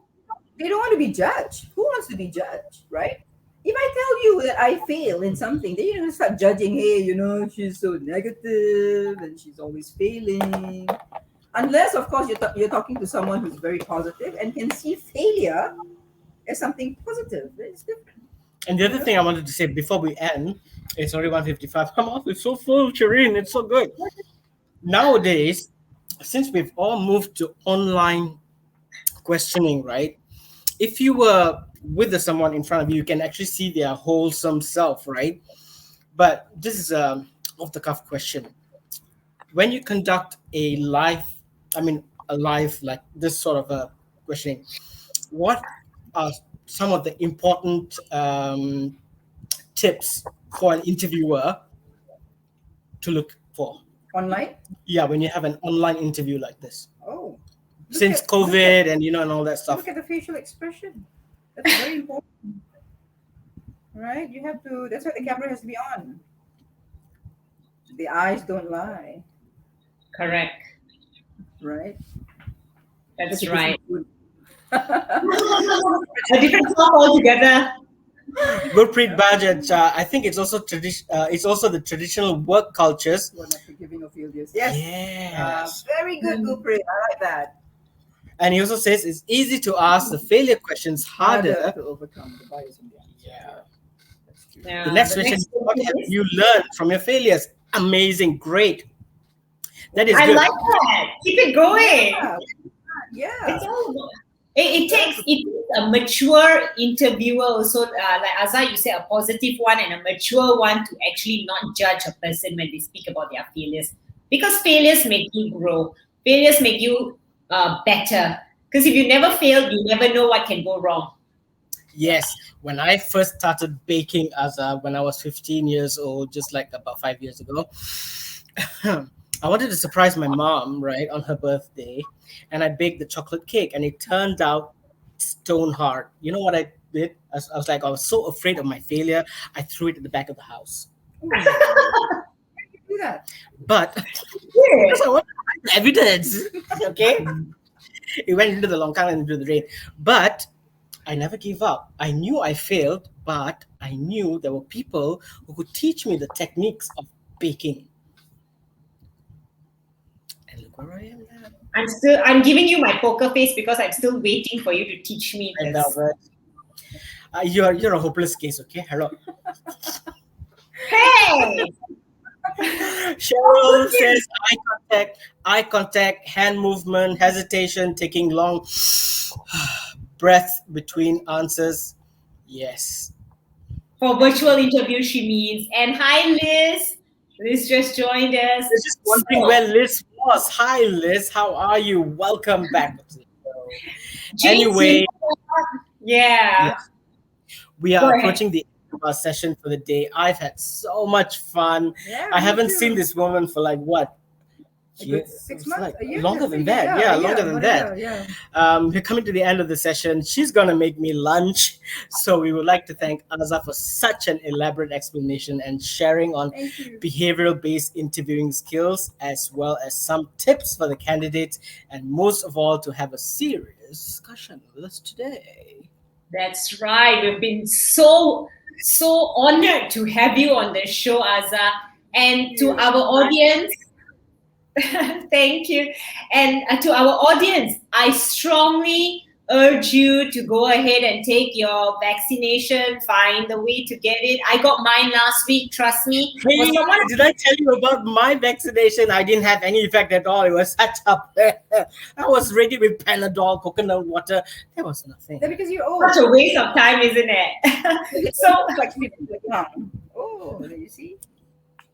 They don't want to be judged. Who wants to be judged, right? If I tell you that I fail in something, then you're going to start judging, hey, she's so negative and she's always failing. Unless, of course, you're talking to someone who's very positive and can see failure as something positive. It's different. And the other thing I wanted to say before we end, it's already 1:55. Come on, it's so full, Shireen. It's so good. Nowadays, since we've all moved to online questioning, right? If you were with someone in front of you, you can actually see their wholesome self, right? But this is a off-the-cuff question. When you conduct a live like this sort of a questioning, what are some of the important tips for an interviewer to look for? Online? Yeah, when you have an online interview like this. Oh. Since COVID and all that stuff. Look at the facial expression. That's very important. Right? You have to, that's why the camera has to be on. The eyes don't lie. Correct. Right? That's right. A different talk altogether. Gurpreet Bajaj, I think it's also it's also the traditional work cultures. We're not forgiving of failures. Yes. Yes. Very good, Gurpreet. I like that. And he also says it's easy to ask the failure questions, harder to overcome the bias in the answer. Yeah. That's true. Yeah. The next question is, what have you learned from your failures? Amazing, great. That is good. I like that. Keep it going. Yeah. It's all, it takes a mature interviewer also, like Azza, you said, a positive one and a mature one to actually not judge a person when they speak about their failures. Because failures make you grow. Failures make you better. Because if you never fail, you never know what can go wrong. Yes. When I first started baking when I was 15 years old, just like about 5 years ago, I wanted to surprise my mom, right, on her birthday. And I baked the chocolate cake and it turned out stone hard. You know what I did? I was so afraid of my failure, I threw it at the back of the house. Do that. But Yeah. because I want evidence, okay? It went into the longkang and into the rain. But I never gave up. I knew I failed, but I knew there were people who could teach me the techniques of baking. And look where I am now. I'm giving you my poker face because I'm still waiting for you to teach me And this. you're a hopeless case, okay? Hello. Hey! Cheryl says eye contact, hand movement, hesitation, taking long breath between answers. Yes. For virtual interview, she means. And hi, Liz. Liz just joined us. I was just wondering where Liz was. Hi, Liz. How are you? Welcome back to the show. James, Anyway, yeah. we Go are ahead. approaching the end of our session for the day. I've had so much fun. Yeah, I me haven't too. seen this woman for like what? A Yeah, good 6 it's months, like a year, longer I than think, that. Yeah, longer than about a that. year, yeah. We're coming to the end of the session. She's gonna make me lunch, so we would like to thank Azza for such an elaborate explanation and sharing on Thank you. behavioral-based interviewing skills, as well as some tips for the candidates, and most of all, to have a serious discussion with us today. That's right. We've been so honored to have you on the show, Azza. And to our audience, thank you. And to our audience, I strongly urge you to go ahead and take your vaccination, find the way to get it. I got mine last week, trust me. Hey, For someone did I tell you about my vaccination? I didn't have any effect at all. It was such a I was ready with Panadol, coconut water. There was nothing. That's because you're old. such a waste of time, isn't it? So Like 50 pounds. Oh, you see?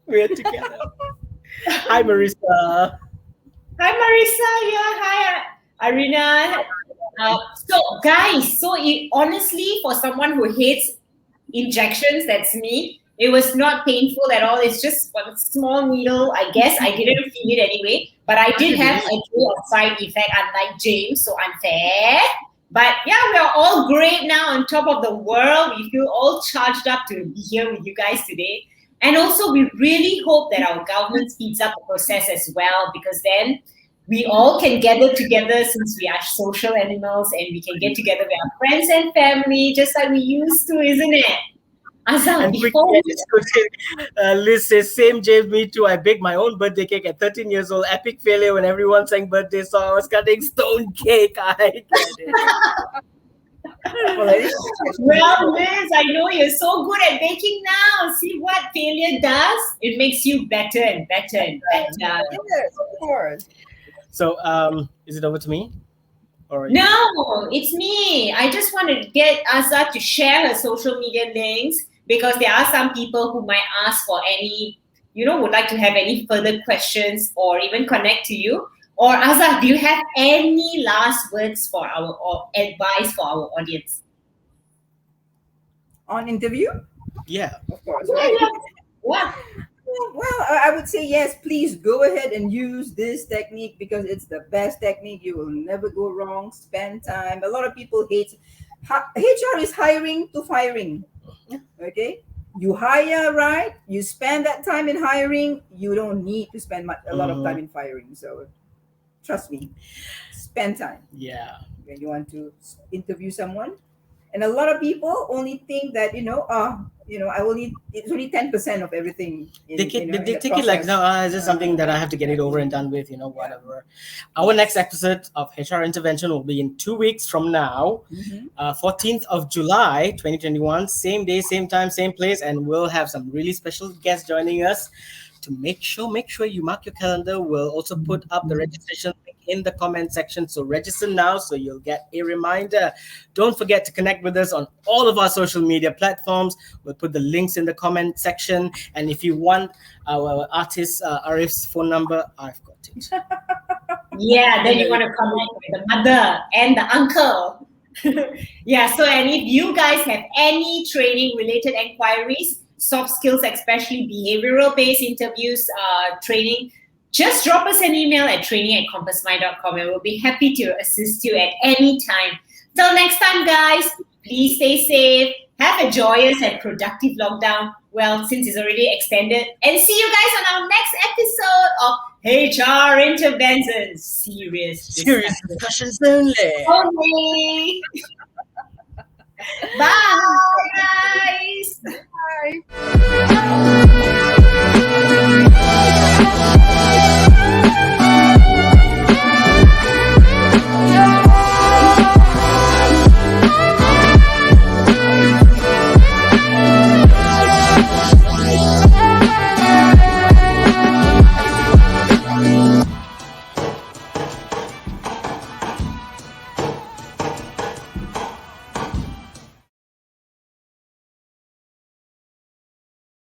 We're together. Hi, Marissa. hi, Marissa. Yeah, hi, Arina. So, guys, honestly, for someone who hates injections, that's me. It was not painful at all. It's just one small needle. I guess I didn't feel it anyway, but I did have a deal of side effect, unlike James, so unfair. But yeah, we are all great now, on top of the world. We feel all charged up to be here with you guys today. And also, we really hope that our government speeds up the process as well, because then we all can gather together, since we are social animals, and we can get together with our friends and family just like we used to, isn't it? Azam, And before Liz says, same James, me too. I baked my own birthday cake at 13 years old. Epic failure when everyone sang birthday song. I was cutting stone cake. I get it. well, Liz, I know you're so good at baking now. See what failure does? It makes you better and better and better. Yes, of course. So, is it over to me? Or No, it's me. I just want to get Azza to share her social media links, because there are some people who might ask for any, would like to have any further questions or even connect to you. Or Azza, do you have any last words for or advice for our audience? On interview? Yeah. Of course. Yeah, Right? yeah. Well, I would say yes, please go ahead and use this technique because it's the best technique. You will never go wrong. Spend time. A lot of people hate HR is hiring to firing. Okay? You hire, right? You spend that time in hiring. You don't need to spend a lot of time in firing. So trust me, spend time Yeah. when you want to interview someone. And a lot of people only think that I will need, it's only 10% of everything. They take it like, no, it's just something that I have to get it over and done with, whatever. Our next episode of HR Intervention will be in 2 weeks from now, 14th of July, 2021, same day, same time, same place, and we'll have some really special guests joining us. To make sure you mark your calendar. We'll also put up the registration link in the comment section. So register now so you'll get a reminder. Don't forget to connect with us on all of our social media platforms. We'll put the links in the comment section. And if you want our artist Arif's phone number, I've got it. Yeah, then you want to connect with the mother and the uncle. Yeah, so and if you guys have any training related inquiries, soft skills, especially behavioral-based interviews, training, just drop us an email at training@compassmind.com and we'll be happy to assist you at any time. Till next time, guys, please stay safe, have a joyous and productive lockdown. well, since it's already extended. And see you guys on our next episode of HR Interventions. Serious discussions only. only. Bye, guys. Bye.